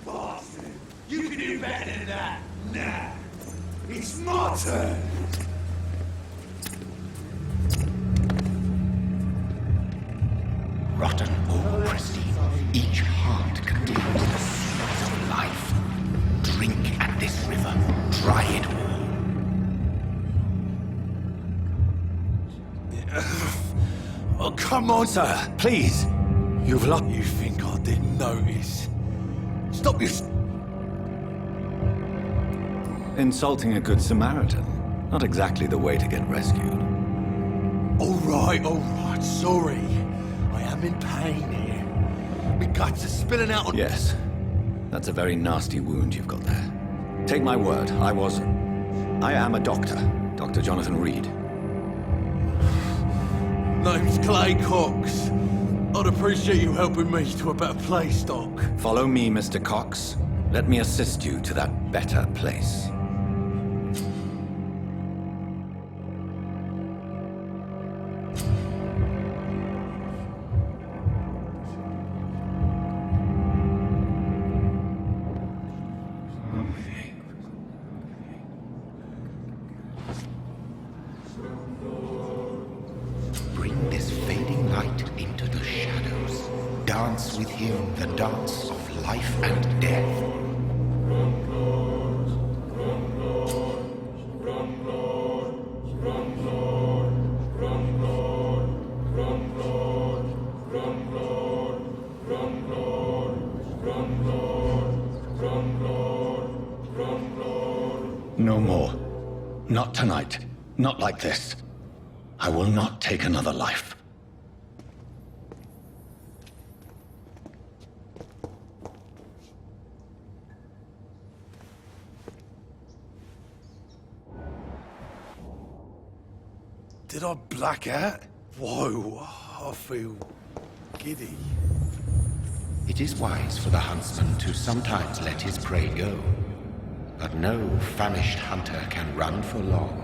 bastard! You can do better than that! Nah! It's my turn! Rotten or pristine, each heart contains the seeds of life. Drink at this river, try it all. Oh, come on, Sir, please! You've lost... You think I didn't notice? Stop your... Insulting a good Samaritan. Not exactly the way to get rescued. All right, sorry. I am in pain here. My guts are spilling out on... Yes. That's a very nasty wound you've got there. Take my word, I am a doctor. Dr. Jonathan Reed. Name's Clay Cox. I'd appreciate you helping me to a better place, Doc. Follow me, Mr. Cox. Let me assist you to that better place. Bring this fading light into the shadows. Dance with him the dance of life and death. No more. Not tonight. Not like this. I will not take another life. Did I black out? Whoa, I feel giddy. It is wise for the huntsman to sometimes let his prey go. But no famished hunter can run for long.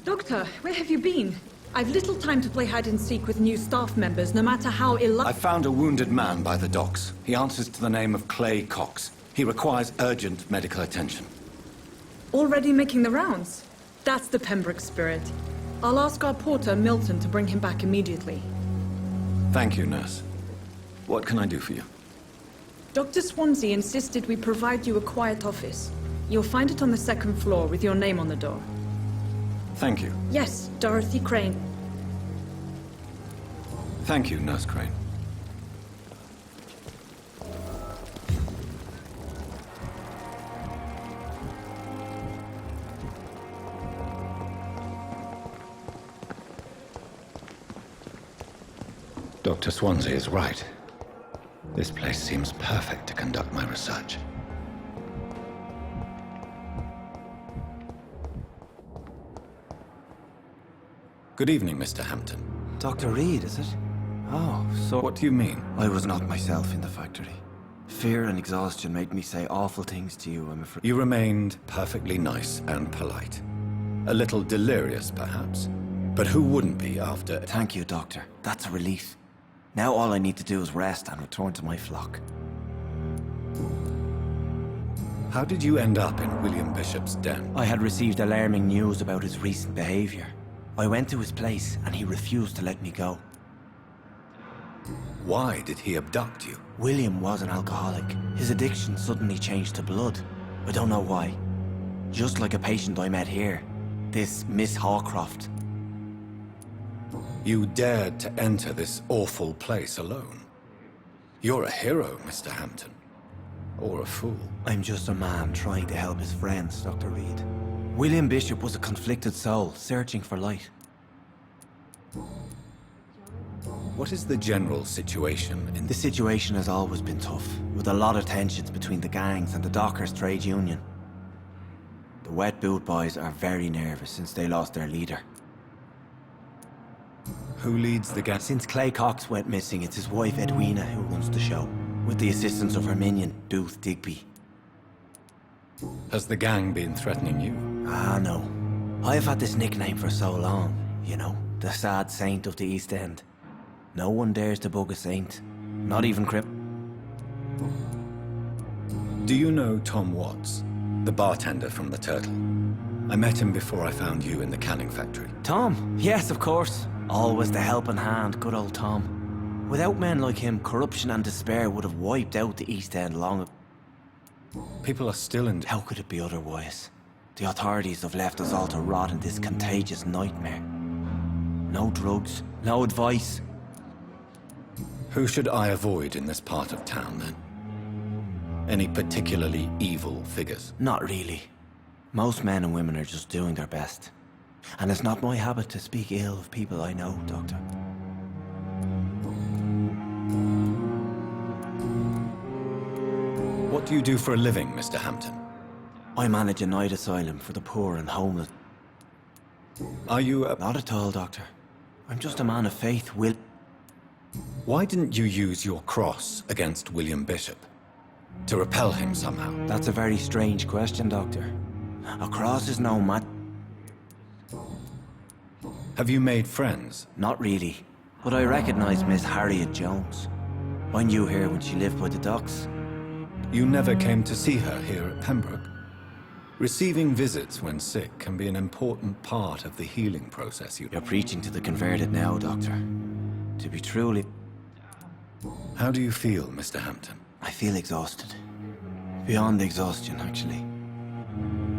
Doctor, where have you been? I've little time to play hide-and-seek with new staff members, no matter how I found a wounded man by the docks. He answers to the name of Clay Cox. He requires urgent medical attention. Already making the rounds? That's the Pembroke spirit. I'll ask our porter, Milton, to bring him back immediately. Thank you, nurse. What can I do for you? Dr. Swansea insisted we provide you a quiet office. You'll find it on the second floor with your name on the door. Thank you. Yes, Dorothy Crane. Thank you, Nurse Crane. Dr. Swansea is right. This place seems perfect to conduct my research. Good evening, Mr. Hampton. Dr. Reed, is it? Oh, so... What do you mean? I was not myself in the factory. Fear and exhaustion made me say awful things to you, I'm afraid. You remained perfectly nice and polite. A little delirious, perhaps. But who wouldn't be after... Thank you, Doctor. That's a relief. Now all I need to do is rest and return to my flock. How did you end up in William Bishop's den? I had received alarming news about his recent behavior. I went to his place and he refused to let me go. Why did he abduct you? William was an alcoholic. His addiction suddenly changed to blood. I don't know why. Just like a patient I met here. This Miss Hawcroft. You dared to enter this awful place alone. You're a hero, Mr. Hampton. Or a fool. I'm just a man trying to help his friends, Dr. Reed. William Bishop was a conflicted soul, searching for light. What is the general situation in... The situation has always been tough, with a lot of tensions between the gangs and the Dockers trade union. The Wet Boot Boys are very nervous since they lost their leader. Who leads the gang? Since Clay Cox went missing, it's his wife Edwina who runs the show, with the assistance of her minion, Booth Digby. Has the gang been threatening you? Ah, no. I've had this nickname for so long, you know, the sad saint of the East End. No one dares to bug a saint, not even Crip. Do you know Tom Watts, the bartender from the Turtle? I met him before I found you in the canning factory. Tom? Yes, of course. Always the helping hand, good old Tom. Without men like him, corruption and despair would have wiped out the East End long ago. People are still in... How could it be otherwise? The authorities have left us all to rot in this contagious nightmare. No drugs, no advice. Who should I avoid in this part of town, then? Any particularly evil figures? Not really. Most men and women are just doing their best. And it's not my habit to speak ill of people I know, Doctor. What do you do for a living, Mr. Hampton? I manage a night asylum for the poor and homeless. Are you a... Not at all, Doctor. I'm just a man of faith, Why didn't you use your cross against William Bishop? To repel him somehow? That's a very strange question, Doctor. A cross is no match. Have you made friends? Not really. But I recognize Miss Harriet Jones. I knew her when she lived by the docks. You never came to see her here at Pembroke? Receiving visits when sick can be an important part of the healing process. You're preaching to the converted now, Doctor. To be truly... How do you feel, Mr. Hampton? I feel exhausted. Beyond exhaustion, actually.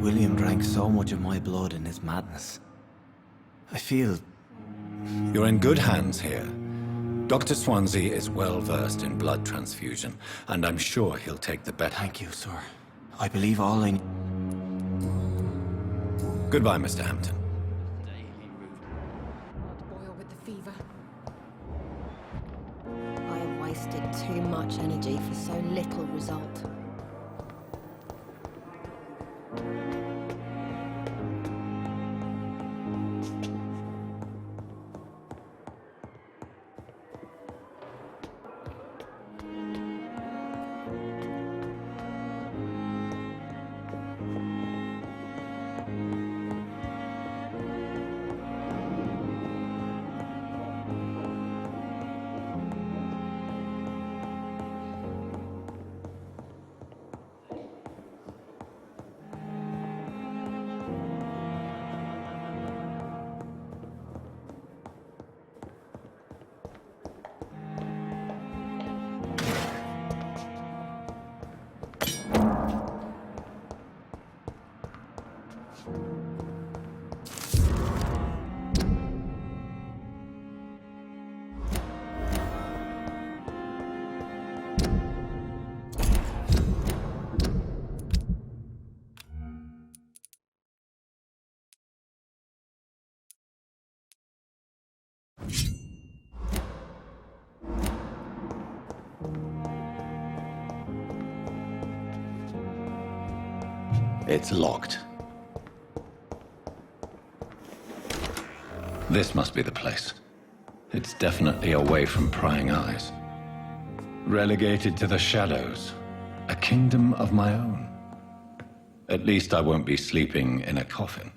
William drank so much of my blood in his madness. I feel... You're in good hands here. Dr. Swansea is well versed in blood transfusion, and I'm sure he'll take the bet. Thank you, sir. I believe all I... Goodbye, Mr. Hampton. Boil with the fever. I have wasted too much energy for so little result. It's locked. This must be the place. It's definitely away from prying eyes. Relegated to the shadows. A kingdom of my own. At least I won't be sleeping in a coffin.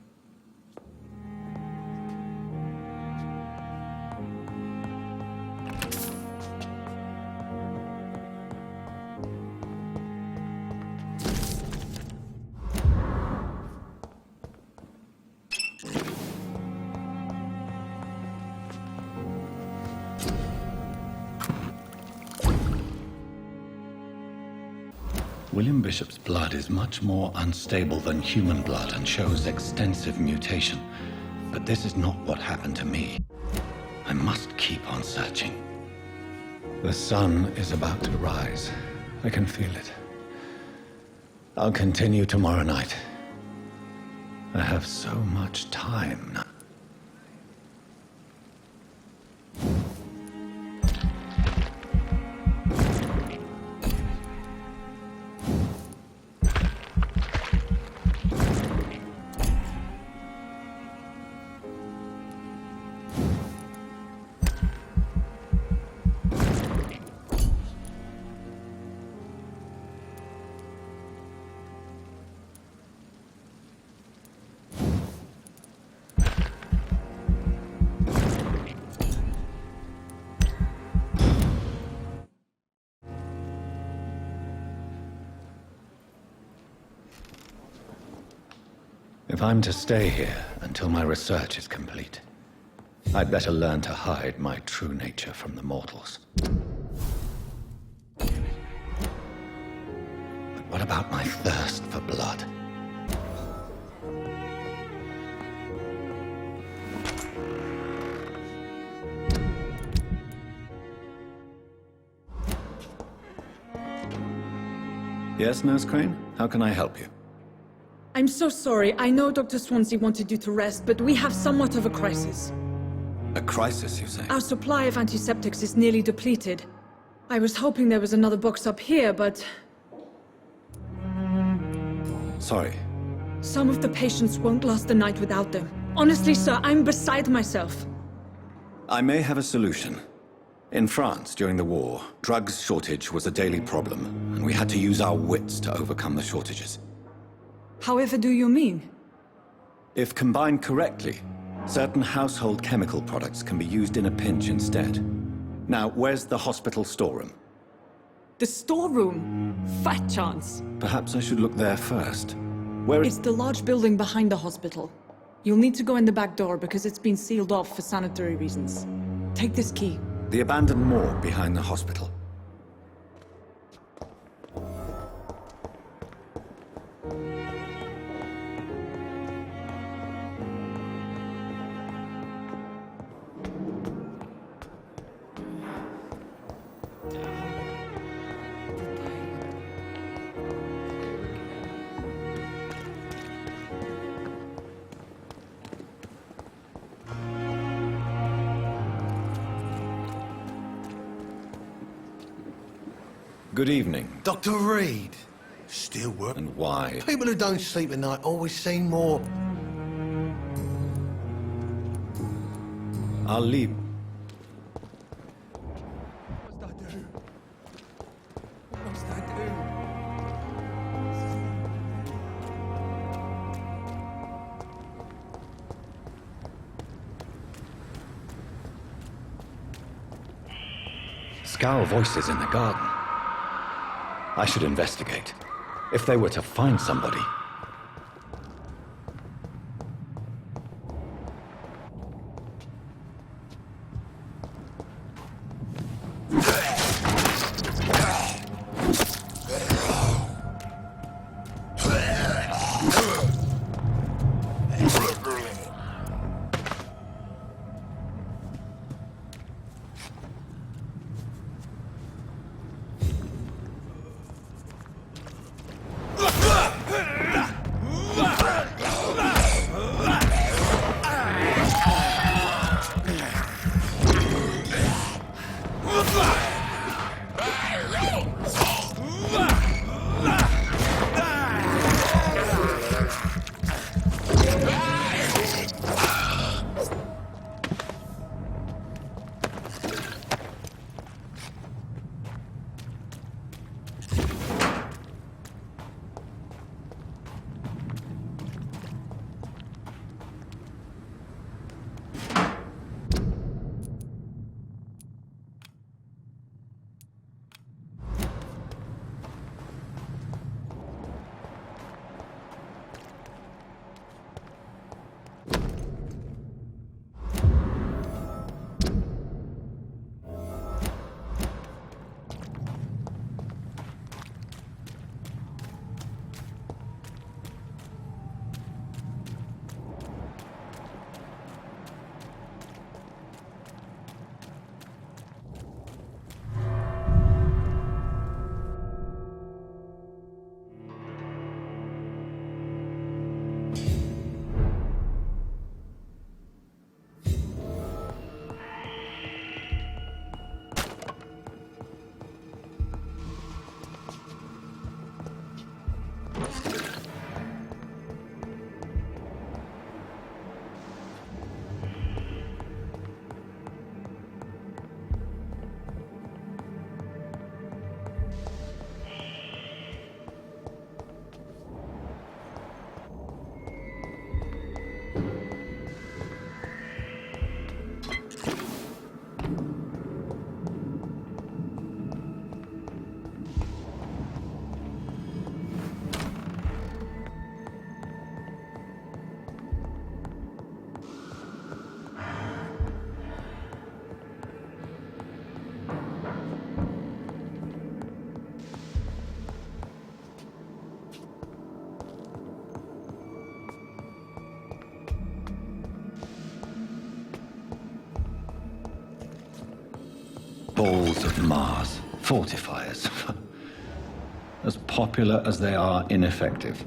William Bishop's blood is much more unstable than human blood and shows extensive mutation. But this is not what happened to me. I must keep on searching. The sun is about to rise. I can feel it. I'll continue tomorrow night. I have so much time now. If I'm to stay here until my research is complete, I'd better learn to hide my true nature from the mortals. But what about my thirst for blood? Yes, Nurse Crane? How can I help you? I'm so sorry. I know Dr. Swansea wanted you to rest, but we have somewhat of a crisis. A crisis, you say? Our supply of antiseptics is nearly depleted. I was hoping there was another box up here, but Sorry. some of the patients won't last the night without them. Honestly, sir, I'm beside myself. I may have a solution. In France, during the war, drugs shortage was a daily problem, and we had to use our wits to overcome the shortages. However do you mean? If combined correctly, certain household chemical products can be used in a pinch instead. Now, where's the hospital storeroom? The storeroom? Fat chance. Perhaps I should look there first. Where It's the large building behind the hospital. You'll need to go in the back door because it's been sealed off for sanitary reasons. Take this key. The abandoned morgue behind the hospital. Good evening. Dr. Reed. Still working. And why? People who don't sleep at night always seem more... I'll leave. What's that do? What's that do? Scowl voices in the garden. I should investigate. If they were to find somebody. balls of Mars, fortifiers. As popular as they are ineffective.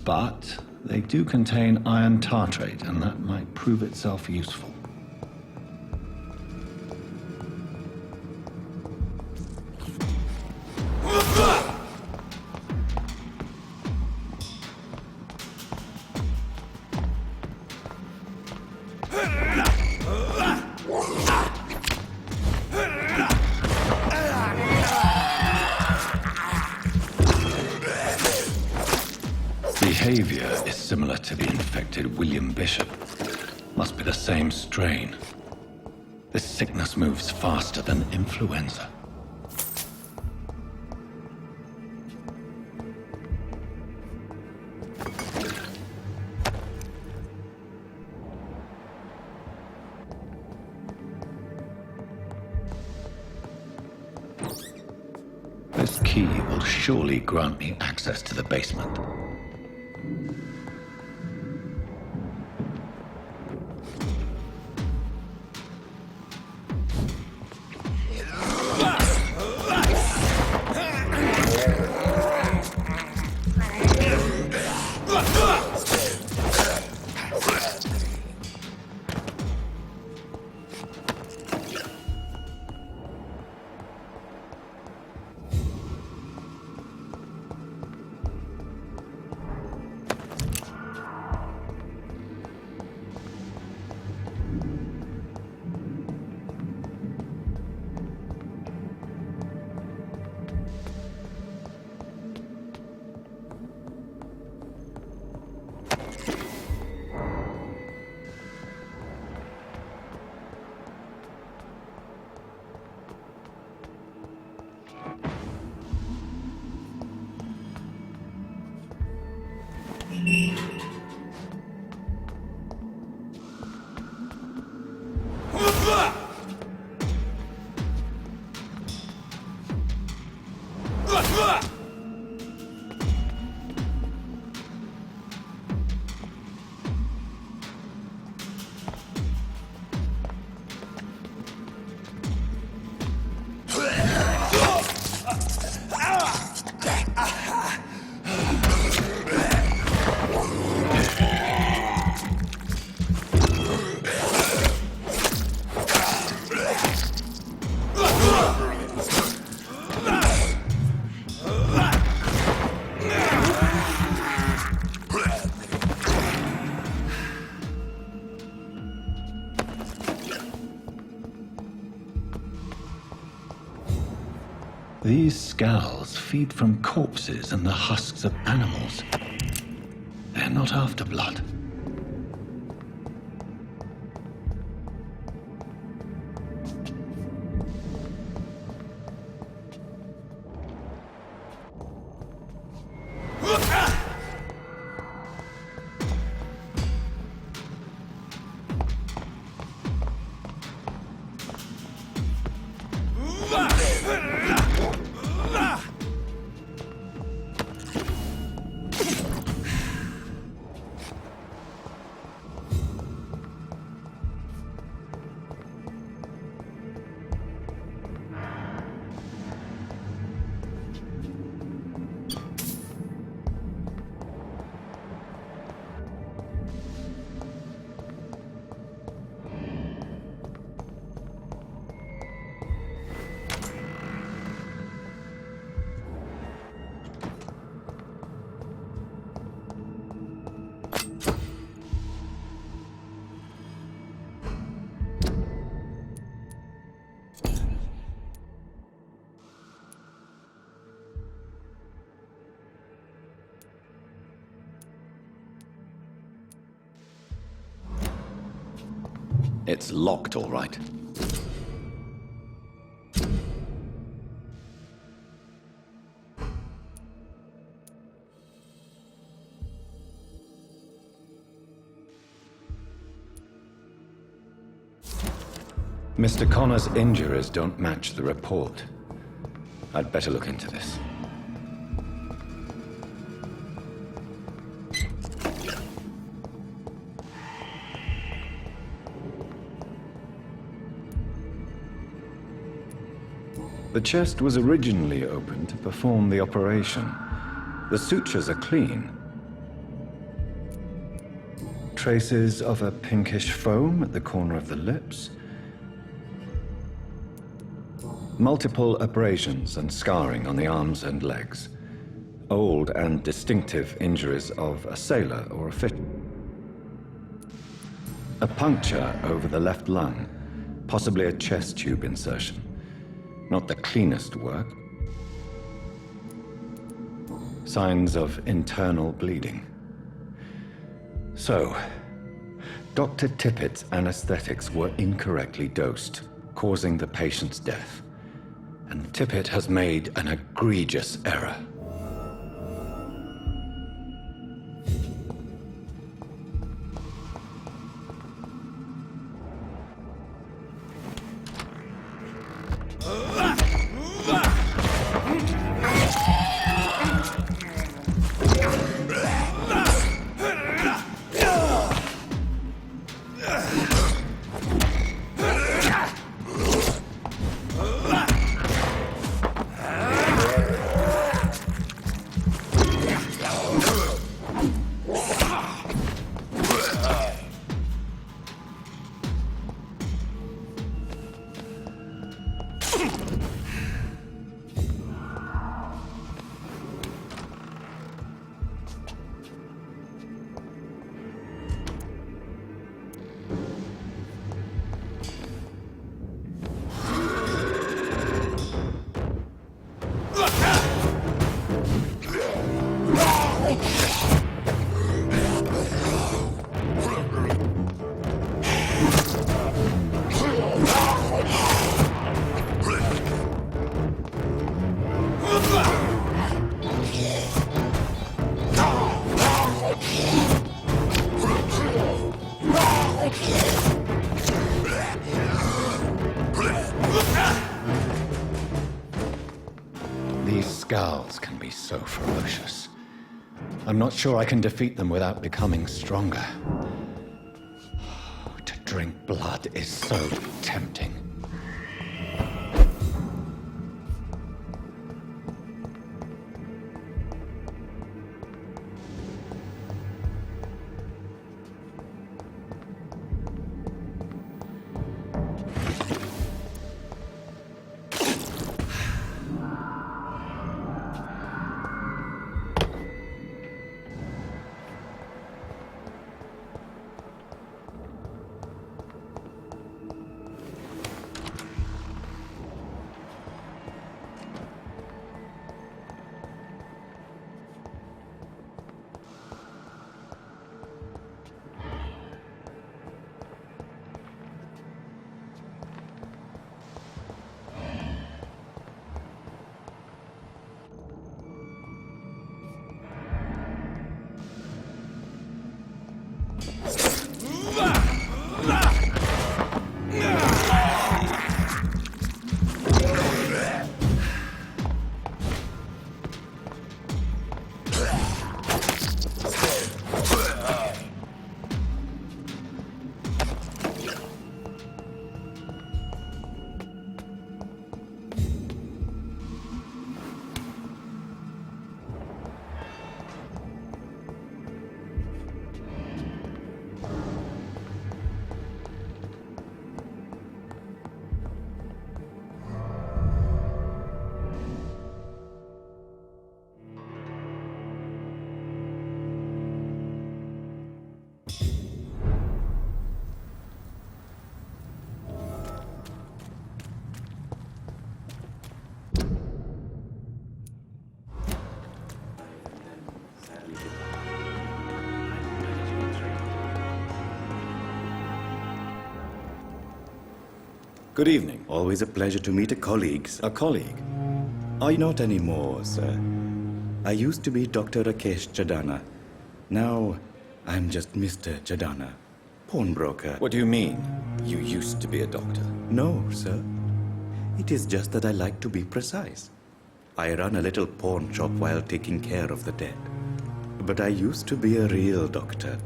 But they do contain iron tartrate, and that might prove itself useful. Behavior is similar to the infected William Bishop. Must be the same strain. This sickness moves faster than influenza. This key will surely grant me access to the basement. These scowls feed from corpses and the husks of animals. They're not after blood. It's locked, all right. Mr. Connor's injuries don't match the report. I'd better look into this. The chest was originally opened to perform the operation. The sutures are clean. Traces of a pinkish foam at the corner of the lips. Multiple abrasions and scarring on the arms and legs. Old and distinctive injuries of a sailor or a fish. A puncture over the left lung, possibly a chest tube insertion. Not the cleanest work. Signs of internal bleeding. So, Dr. Tippett's anesthetics were incorrectly dosed, causing the patient's death. And Tippett has made an egregious error. These scowls can be so ferocious. I'm not sure I can defeat them without becoming stronger. To drink blood is so tempting. Good evening. Always a pleasure to meet a colleague. A colleague? Not anymore, sir. I used to be Dr. Rakesh Chadana. Now, I'm just Mr. Chadana, pawnbroker. What do you mean, you used to be a doctor? No, sir. It is just that I like to be precise. I run a little pawn shop while taking care of the dead. But I used to be a real doctor.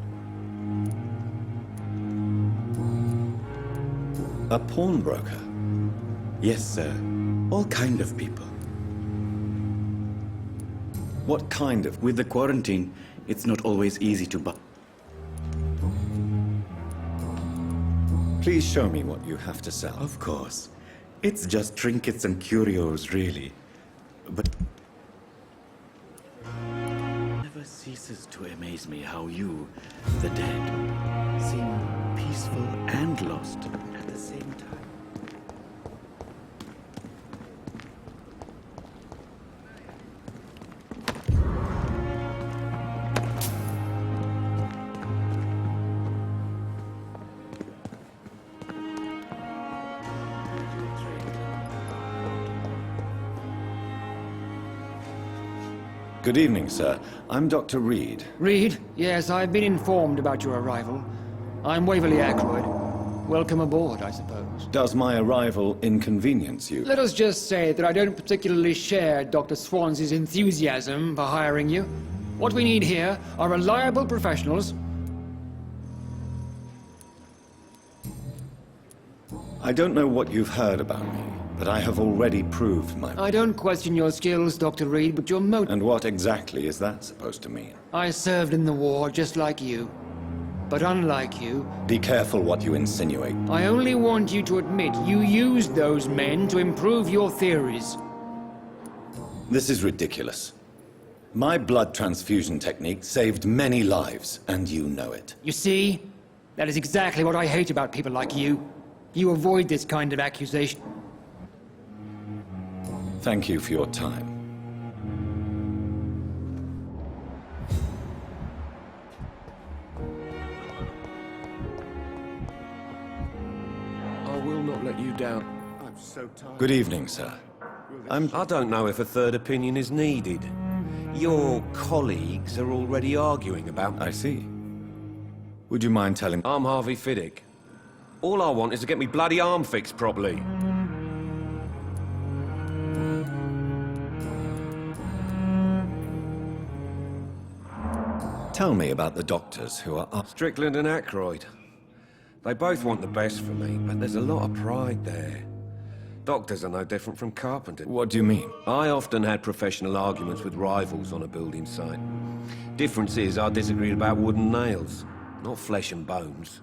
A pawnbroker? Yes, sir. All kind of people. What kind of? With the quarantine, it's not always easy to buy. Please show me what you have to sell. Of course. It's just trinkets and curios, really. But it never ceases to amaze me how you, the dead, seem peaceful and lost at the same time. Good evening, sir. I'm Dr. Reed. Reed? Yes, I've been informed about your arrival. I'm Waverly Ackroyd. Welcome aboard, I suppose. Does my arrival inconvenience you? Let us just say that I don't particularly share Dr. Swansea's enthusiasm for hiring you. What we need here are reliable professionals. I don't know what you've heard about me, but I have already proved my... I don't question your skills, Dr. Reed, but your motive... And what exactly is that supposed to mean? I served in the war just like you. But unlike you, Be careful what you insinuate. I only want you to admit you used those men to improve your theories. This is ridiculous. My blood transfusion technique saved many lives, and you know it. You see? That is exactly what I hate about people like you. You avoid this kind of accusation. Thank you for your time. I will not let you down. I'm so tired. Good evening, sir. I don't know if a third opinion is needed. Your colleagues are already arguing about... I see. Would you mind telling... I'm Harvey Fiddick. All I want is to get me bloody arm fixed properly. Tell me about the doctors who are up... Strickland and Ackroyd. They both want the best for me, but there's a lot of pride there. Doctors are no different from carpenters. What do you mean? I often had professional arguments with rivals on a building site. Difference is I disagreed about wooden nails, not flesh and bones.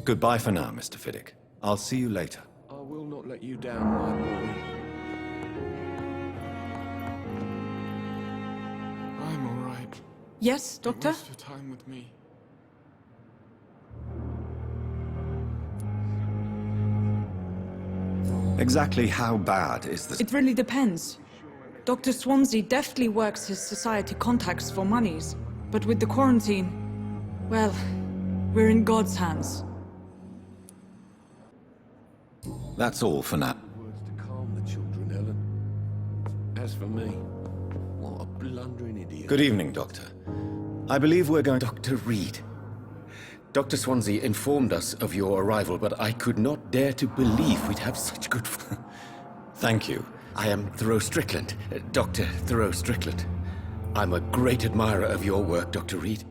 Goodbye for now, Mr. Fiddick. I'll see you later. I will not let you down, my boy. I'm all right. Yes, Doctor? Waste your time with me. Exactly how bad is this? It really depends. Dr. Swansea deftly works his society contacts for monies, but with the quarantine, well, we're in God's hands. That's all for now. Words to calm the children, Ellen. As for me, what a blundering idiot. Good evening, Doctor. I believe we're going to... Dr. Reed. Dr. Swansea informed us of your arrival, but I could not dare to believe we'd have such good... Thank you. I am Thoreau Strickland, Dr. Thoreau Strickland. I'm a great admirer of your work, Dr. Reed.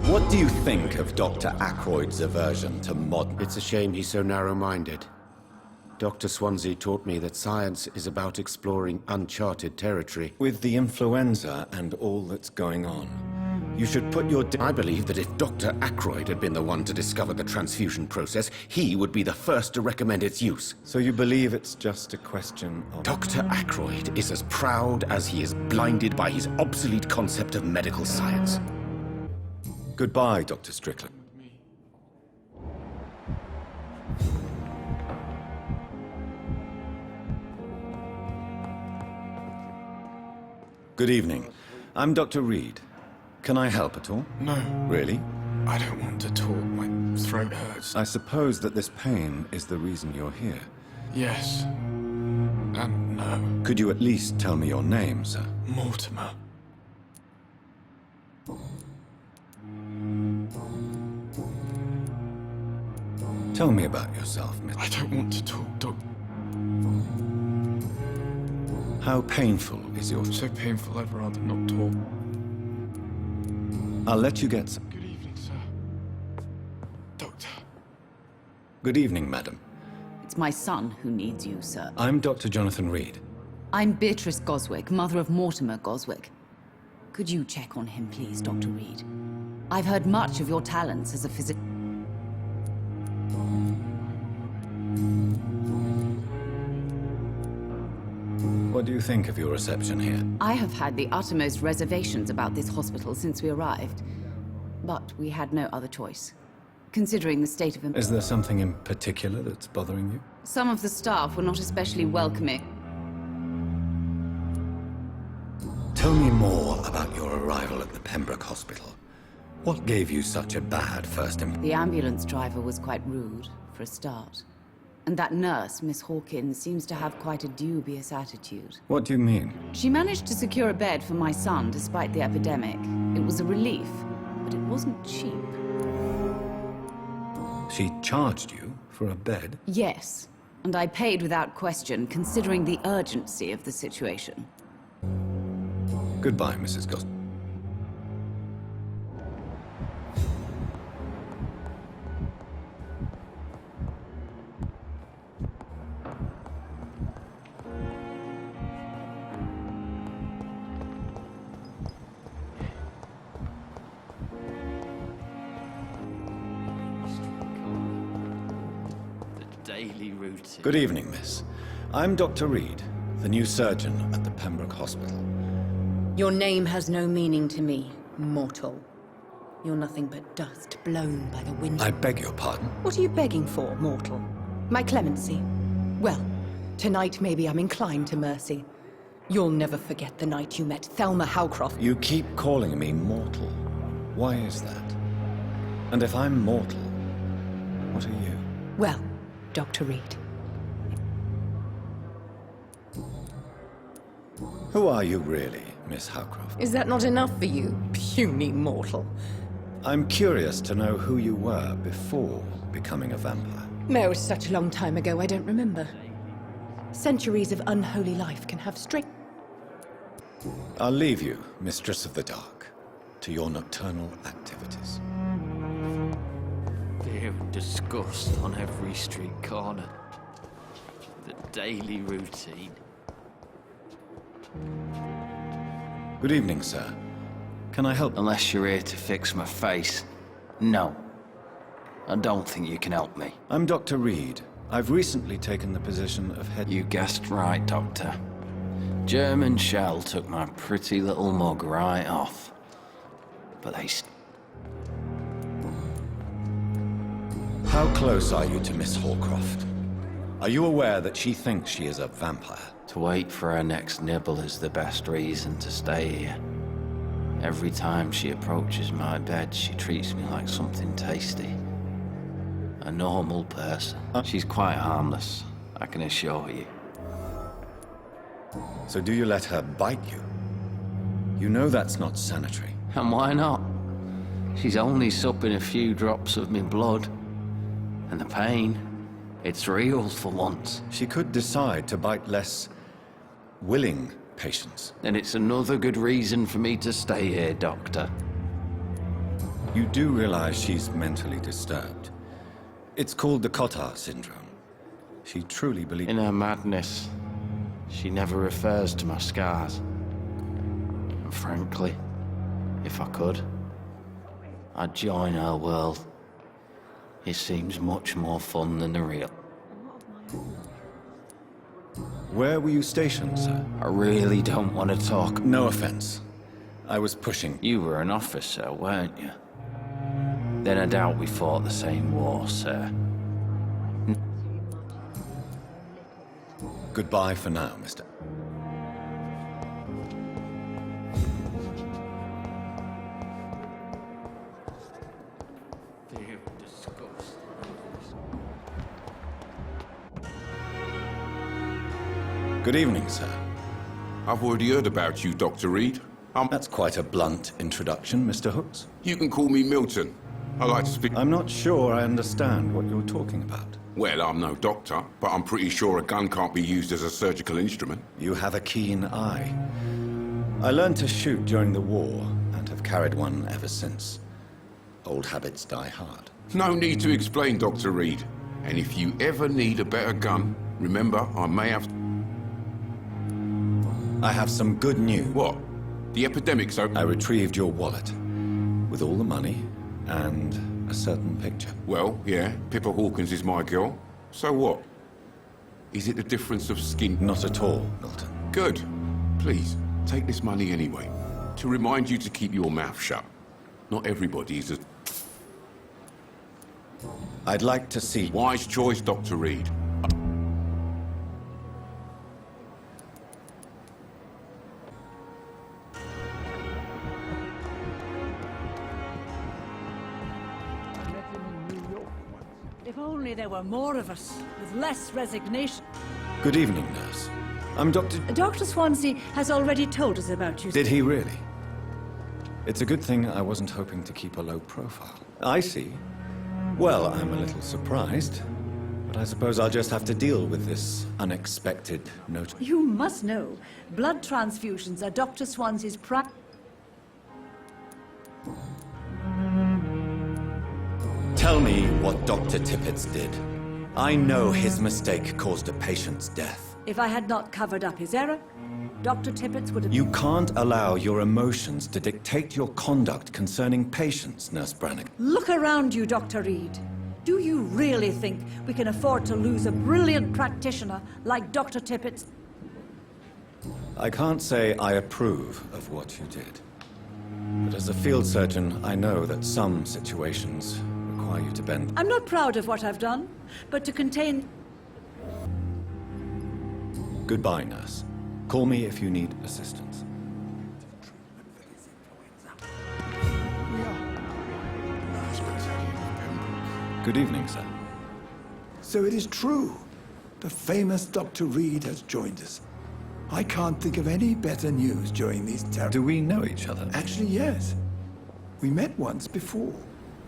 What do you think of Dr. Ackroyd's aversion to modern... It's a shame he's so narrow-minded. Dr. Swansea taught me that science is about exploring uncharted territory. With the influenza and all that's going on, you should put your... I believe that if Dr. Ackroyd had been the one to discover the transfusion process, he would be the first to recommend its use. So you believe it's just a question of... Dr. Ackroyd is as proud as he is blinded by his obsolete concept of medical science. Goodbye, Dr. Strickland. Good evening. I'm Dr. Reed. Can I help at all? No, Really? I don't want to talk. My throat hurts. I suppose that this pain is the reason you're here. Yes. And no. Could you at least tell me your name, sir? Mortimer. Tell me about yourself, Miss. I don't want to talk, Doc. How painful is your... So painful I'd rather not talk. I'll let you get some. Good evening, sir. Doctor. Good evening, madam. It's my son who needs you, sir. I'm Dr. Jonathan Reed. I'm Beatrice Goswick, mother of Mortimer Goswick. Could you check on him, please, Dr. Reed? I've heard much of your talents as a physician. What do you think of your reception here? I have had the uttermost reservations about this hospital since we arrived, but we had no other choice. Considering the state of... Is there something in particular that's bothering you? Some of the staff were not especially welcoming. Tell me more about your arrival at the Pembroke Hospital. What gave you such a bad first impression? The ambulance driver was quite rude, for a start. And that nurse, Miss Hawkins, seems to have quite a dubious attitude. What do you mean? She managed to secure a bed for my son despite the epidemic. It was a relief, but it wasn't cheap. She charged you for a bed? Yes, and I paid without question, considering the urgency of the situation. Goodbye, Mrs. Gos. Daily routine. Good evening, miss. I'm Dr. Reed, the new surgeon at the Pembroke Hospital. Your name has no meaning to me, mortal. You're nothing but dust blown by the wind. I beg your pardon? What are you begging for, mortal? My clemency? Well, tonight maybe I'm inclined to mercy. You'll never forget the night you met Thelma Howcroft. You keep calling me mortal. Why is that? And if I'm mortal, what are you? Well, Dr. Reed. Who are you really, Miss Howcroft? Is that not enough for you, puny mortal? I'm curious to know who you were before becoming a vampire. No, such a long time ago, I don't remember. Centuries of unholy life can have straight... I'll leave you, Mistress of the Dark, to your nocturnal activities. Fear and disgust on every street corner. The daily routine. Good evening, sir. Can I help? Unless you're here to fix my face. No. I don't think you can help me. I'm Dr. Reed. I've recently taken the position of head... You guessed right, Doctor. German shell took my pretty little mug right off. But they... How close are you to Miss Hawcroft? Are you aware that she thinks she is a vampire? To wait for her next nibble is the best reason to stay here. Every time she approaches my bed, she treats me like something tasty. A normal person. She's quite harmless, I can assure you. So do you let her bite you? You know that's not sanitary. And why not? She's only supping a few drops of me blood. And the pain, it's real for once. She could decide to bite less willing patients. Then it's another good reason for me to stay here, Doctor. You do realize she's mentally disturbed. It's called the Cotard syndrome. She truly believes... In her madness, she never refers to my scars. And frankly, if I could, I'd join her world. It seems much more fun than the real. Where were you stationed, sir? I really don't want to talk. No offense. I was pushing. You were an officer, weren't you? Then I doubt we fought the same war, sir. Goodbye for now, Mr. Good evening, sir. I've already heard about you, Dr. Reed. That's quite a blunt introduction, Mr. Hooks. You can call me Milton. I like to speak... I'm not sure I understand what you're talking about. Well, I'm no doctor, but I'm pretty sure a gun can't be used as a surgical instrument. You have a keen eye. I learned to shoot during the war and have carried one ever since. Old habits die hard. No need to explain, Dr. Reed. And if you ever need a better gun, remember, I may have... I have some good news. What? The epidemic's over? I retrieved your wallet, with all the money and a certain picture. Well, yeah, Pippa Hawkins is my girl. So what? Is it the difference of skin? Not at all, Milton. Good. Please, take this money anyway, to remind you to keep your mouth shut. Not everybody is as... I'd like to see... Wise choice, Dr. Reed. If only there were more of us, with less resignation. Good evening, nurse. I'm Dr. Dr. Swansea has already told us about you. Did he really? It's a good thing I wasn't hoping to keep a low profile. I see. Well, I'm a little surprised, but I suppose I'll just have to deal with this unexpected note. You must know, blood transfusions are Dr. Swansea's Tell me what Dr. Tippett's did. I know his mistake caused a patient's death. If I had not covered up his error, Dr. Tippett's would have... You can't allow your emotions to dictate your conduct concerning patients, Nurse Brannigan. Look around you, Dr. Reed. Do you really think we can afford to lose a brilliant practitioner like Dr. Tippett's? I can't say I approve of what you did. But as a field surgeon, I know that some situations require you to bend. I'm not proud of what I've done, but to contain... Goodbye, nurse. Call me if you need assistance. Good evening, sir. So it is true. The famous Dr. Reed has joined us. I can't think of any better news during these terrible... Do we know each other? Actually, yes. We met once before,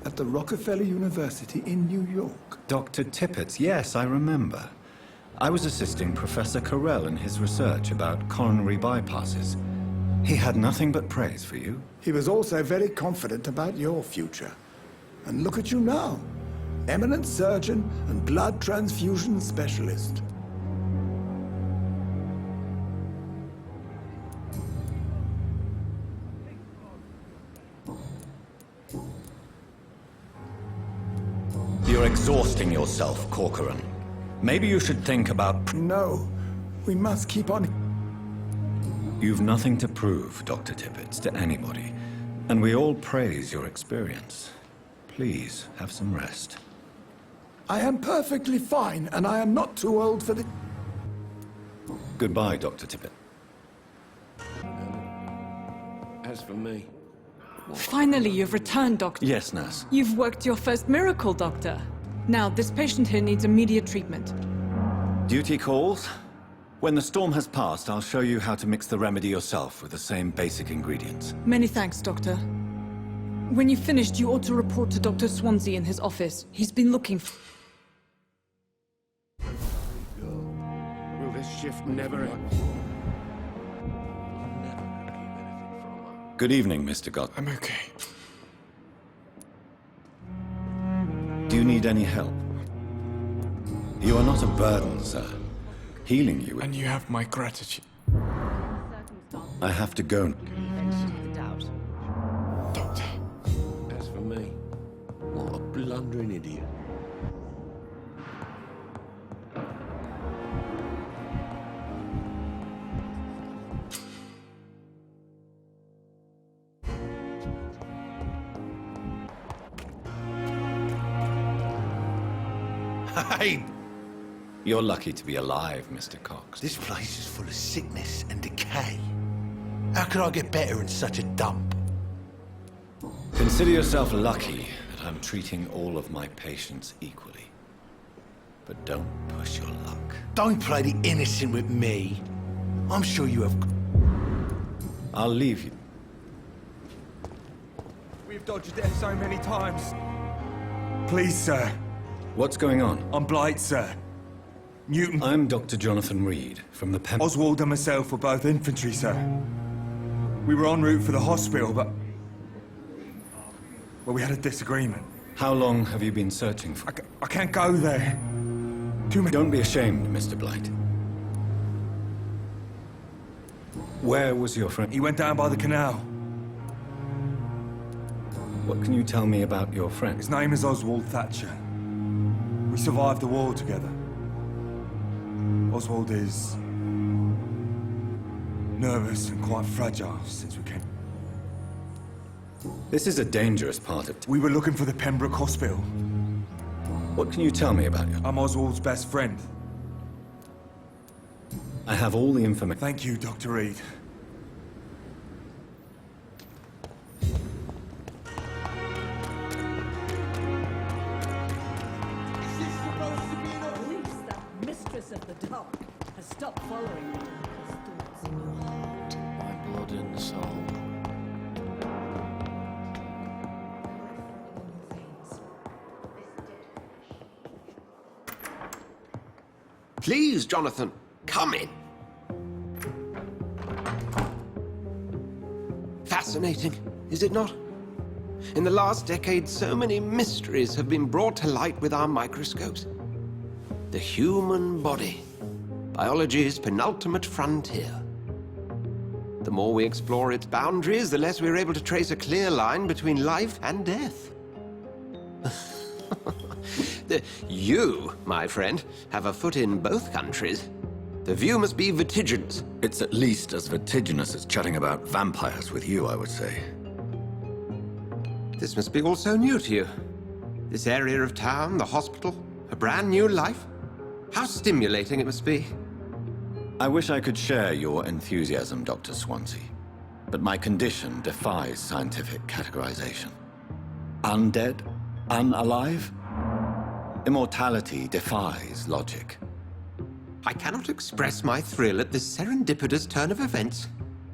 at the Rockefeller University in New York. Dr. Tippett's, yes, I remember. I was assisting Professor Carell in his research about coronary bypasses. He had nothing but praise for you. He was also very confident about your future. And look at you now. Eminent surgeon and blood transfusion specialist. You're exhausting yourself, Corcoran. Maybe you should think about... No, we must keep on... You've nothing to prove, Dr. Tippett's, to anybody. And we all praise your experience. Please, have some rest. I am perfectly fine, and I am not too old for the... Goodbye, Dr. Tippett. As for me... Finally, you've returned, Doctor. Yes, nurse. You've worked your first miracle, Doctor. Now, this patient here needs immediate treatment. Duty calls. When the storm has passed, I'll show you how to mix the remedy yourself with the same basic ingredients. Many thanks, Doctor. When you've finished, you ought to report to Dr. Swansea in his office. He's been looking for... Will this shift never end? Good evening, Mr. God. I'm okay. Do you need any help? You are not a burden, sir. Healing you... And you have my gratitude. I have to go. Doctor. As for me, what a blundering idiot. Hey! You're lucky to be alive, Mr. Cox. This place is full of sickness and decay. How could I get better in such a dump? Consider yourself lucky that I'm treating all of my patients equally. But don't push your luck. Don't play the innocent with me. I'm sure you have... I'll leave you. We've dodged death so many times. Please, sir. What's going on? I'm Blight, sir. Newton... I'm Dr. Jonathan Reed, from the Oswald and myself were both infantry, sir. We were en route for the hospital, but... but we had a disagreement. How long have you been searching for? I can't go there. Too many... Don't be ashamed, Mr. Blight. Where was your friend? He went down by the canal. What can you tell me about your friend? His name is Oswald Thatcher. We survived the war together. Oswald is nervous and quite fragile since we came. This is a dangerous part of... We were looking for the Pembroke Hospital. What can you tell me about you? I'm Oswald's best friend. I have all the information. Thank you, Dr. Reed. Mistress of the dark has stopped following me. Thoughts in your heart. My blood and soul. Please, Jonathan, come in. Fascinating, is it not? In the last decade, so many mysteries have been brought to light with our microscopes. The human body, biology's penultimate frontier. The more we explore its boundaries, the less we're able to trace a clear line between life and death. You, my friend, have a foot in both countries. The view must be vertiginous. It's at least as vertiginous as chatting about vampires with you, I would say. This must be all so new to you. This area of town, the hospital, a brand new life. How stimulating it must be. I wish I could share your enthusiasm, Dr. Swansea, but my condition defies scientific categorization. Undead? Unalive? Immortality defies logic. I cannot express my thrill at this serendipitous turn of events.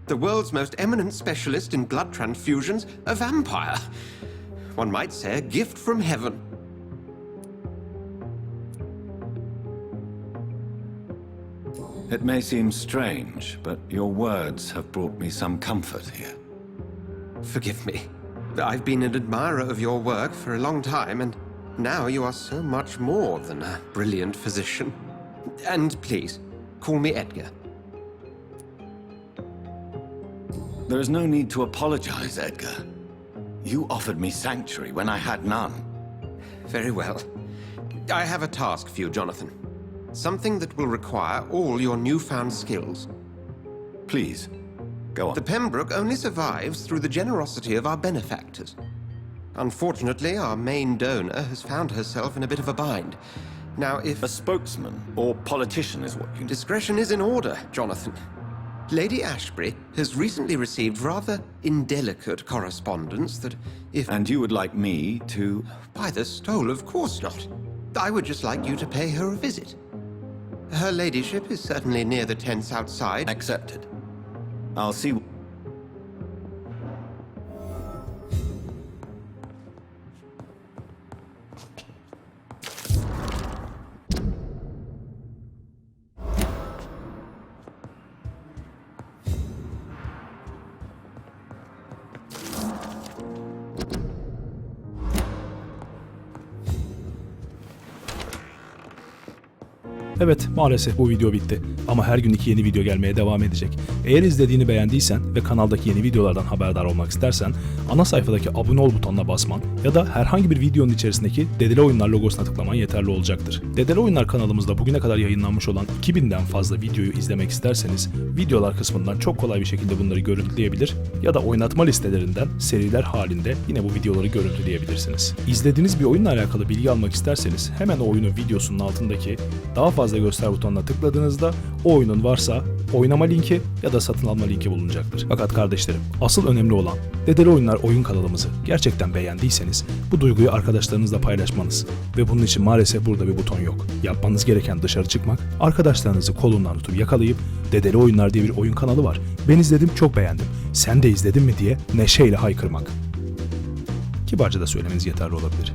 The world's most eminent specialist in blood transfusions, a vampire. One might say a gift from heaven. It may seem strange, but your words have brought me some comfort here. Forgive me. I've been an admirer of your work for a long time, and now you are so much more than a brilliant physician. And please, call me Edgar. There is no need to apologize, Edgar. You offered me sanctuary when I had none. Very well. I have a task for you, Jonathan. Something that will require all your newfound skills. Please, go on. The Pembroke only survives through the generosity of our benefactors. Unfortunately, our main donor has found herself in a bit of a bind. Now, if... A spokesman or politician is what you... Discretion is in order, Jonathan. Lady Ashbury has recently received rather indelicate correspondence that if... And you would like me to... By the stole, of course not. I would just like you to pay her a visit. Her ladyship is certainly near the tents outside. Accepted. I'll see... Evet, maalesef bu video bitti. Ama her gün 2 yeni video gelmeye devam edecek. Eğer izlediğini beğendiysen ve kanaldaki yeni videolardan haberdar olmak istersen, ana sayfadaki abone ol butonuna basman ya da herhangi bir videonun içerisindeki DeDeliOyunlar logosuna tıklaman yeterli olacaktır. DeDeliOyunlar kanalımızda bugüne kadar yayınlanmış olan 2000'den fazla videoyu izlemek isterseniz, videolar kısmından çok kolay bir şekilde bunları görüntüleyebilir ya da oynatma listelerinden seriler halinde yine bu videoları görüntüleyebilirsiniz. İzlediğiniz bir oyunla alakalı bilgi almak isterseniz, hemen o oyunun videosunun altındaki daha fazla göster butonuna tıkladığınızda o oyunun varsa oynama linki ya da satın alma linki bulunacaktır. Fakat kardeşlerim, asıl önemli olan DeDeliOyunlar oyun kanalımızı gerçekten beğendiyseniz bu duyguyu arkadaşlarınızla paylaşmanız ve bunun için maalesef burada bir buton yok. Yapmanız gereken dışarı çıkmak, arkadaşlarınızı kolundan tutup yakalayıp DeDeliOyunlar diye bir oyun kanalı var. Ben izledim, çok beğendim. Sen de izledin mi diye neşeyle haykırmak. Kibarca da söylemeniz yeterli olabilir.